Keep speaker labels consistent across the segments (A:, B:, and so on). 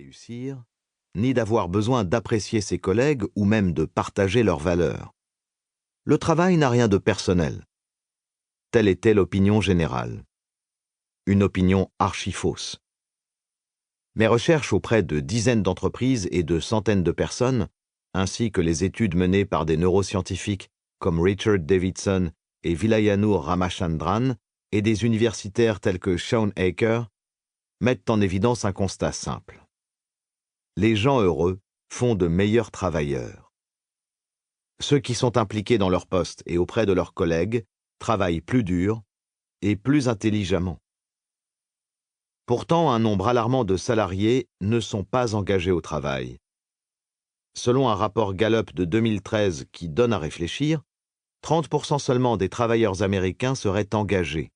A: réussir, ni d'avoir besoin d'apprécier ses collègues ou même de partager leurs valeurs. Le travail n'a rien de personnel. Telle était l'opinion générale. Une opinion archi-fausse. Mes recherches auprès de dizaines d'entreprises et de centaines de personnes, ainsi que les études menées par des neuroscientifiques comme Richard Davidson et Vilayanur Ramachandran et des universitaires tels que Shawn Achor, mettent en évidence un constat simple. Les gens heureux font de meilleurs travailleurs. Ceux qui sont impliqués dans leur poste et auprès de leurs collègues travaillent plus dur et plus intelligemment. Pourtant, un nombre alarmant de salariés ne sont pas engagés au travail. Selon un rapport Gallup de 2013 qui donne à réfléchir, 30% seulement des travailleurs américains seraient engagés.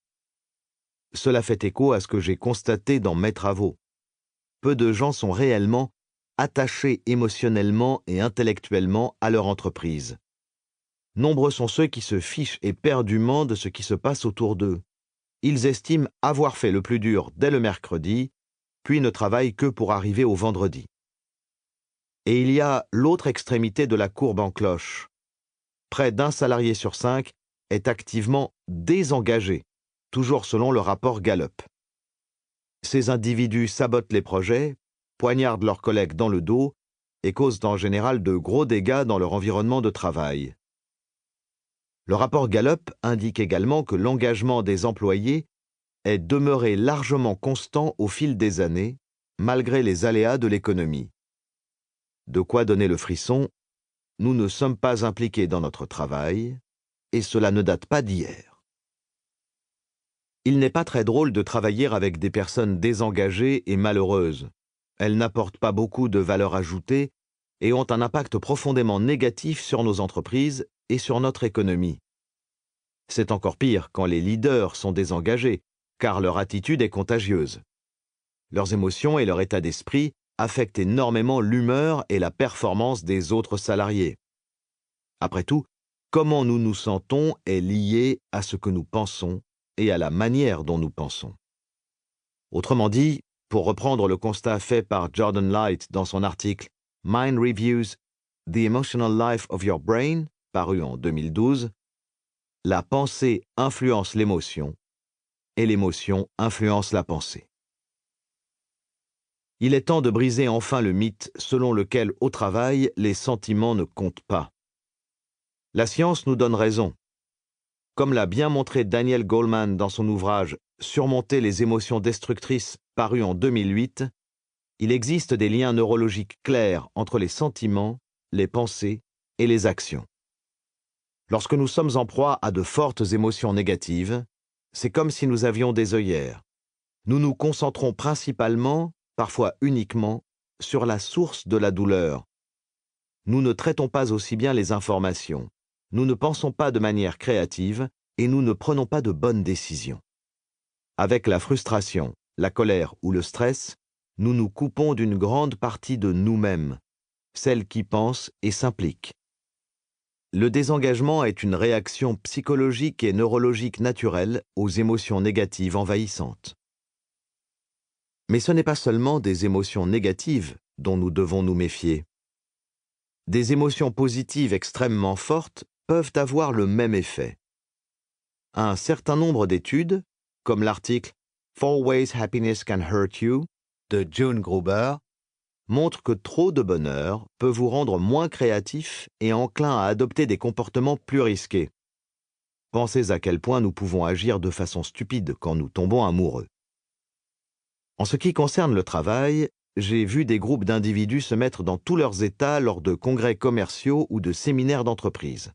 A: Cela fait écho à ce que j'ai constaté dans mes travaux. Peu de gens sont réellement attachés émotionnellement et intellectuellement à leur entreprise. Nombreux sont ceux qui se fichent éperdument de ce qui se passe autour d'eux. Ils estiment avoir fait le plus dur dès le mercredi, puis ne travaillent que pour arriver au vendredi. Et il y a l'autre extrémité de la courbe en cloche. Près d'un salarié sur 5 est activement désengagé, toujours selon le rapport Gallup. Ces individus sabotent les projets, poignardent leurs collègues dans le dos et causent en général de gros dégâts dans leur environnement de travail. Le rapport Gallup indique également que l'engagement des employés est demeuré largement constant au fil des années, malgré les aléas de l'économie. De quoi donner le frisson, nous ne sommes pas impliqués dans notre travail, et cela ne date pas d'hier. Il n'est pas très drôle de travailler avec des personnes désengagées et malheureuses. Elles n'apportent pas beaucoup de valeur ajoutée et ont un impact profondément négatif sur nos entreprises et sur notre économie. C'est encore pire quand les leaders sont désengagés, car leur attitude est contagieuse. Leurs émotions et leur état d'esprit affectent énormément l'humeur et la performance des autres salariés. Après tout, comment nous nous sentons est lié à ce que nous pensons et à la manière dont nous pensons. Autrement dit, pour reprendre le constat fait par Jordan Light dans son article « Mind Reviews: The Emotional Life of Your Brain » paru en 2012, la pensée influence l'émotion et l'émotion influence la pensée. Il est temps de briser enfin le mythe selon lequel au travail, les sentiments ne comptent pas. La science nous donne raison. Comme l'a bien montré Daniel Goleman dans son ouvrage « Surmonter les émotions destructrices » paru en 2008, il existe des liens neurologiques clairs entre les sentiments, les pensées et les actions. Lorsque nous sommes en proie à de fortes émotions négatives, c'est comme si nous avions des œillères. Nous nous concentrons principalement, parfois uniquement, sur la source de la douleur. Nous ne traitons pas aussi bien les informations, nous ne pensons pas de manière créative et nous ne prenons pas de bonnes décisions. Avec la frustration, la colère ou le stress, nous nous coupons d'une grande partie de nous-mêmes, celle qui pense et s'implique. Le désengagement est une réaction psychologique et neurologique naturelle aux émotions négatives envahissantes. Mais ce n'est pas seulement des émotions négatives dont nous devons nous méfier. Des émotions positives extrêmement fortes peuvent avoir le même effet. Un certain nombre d'études, comme l'article « 4 Ways Happiness Can Hurt You » de June Gruber, montrent que trop de bonheur peut vous rendre moins créatif et enclin à adopter des comportements plus risqués. Pensez à quel point nous pouvons agir de façon stupide quand nous tombons amoureux. En ce qui concerne le travail, j'ai vu des groupes d'individus se mettre dans tous leurs états lors de congrès commerciaux ou de séminaires d'entreprise.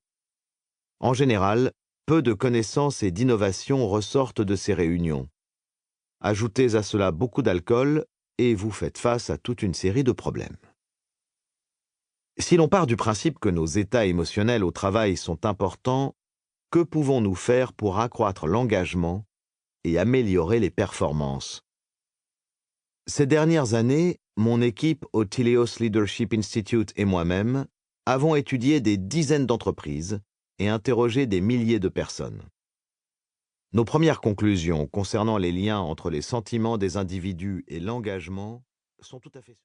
A: En général, peu de connaissances et d'innovations ressortent de ces réunions. Ajoutez à cela beaucoup d'alcool et vous faites face à toute une série de problèmes. Si l'on part du principe que nos états émotionnels au travail sont importants, que pouvons-nous faire pour accroître l'engagement et améliorer les performances? Ces dernières années, mon équipe au Teleios Leadership Institute et moi-même avons étudié des dizaines d'entreprises et interrogé des milliers de personnes. Nos premières conclusions concernant les liens entre les sentiments des individus et l'engagement sont tout à fait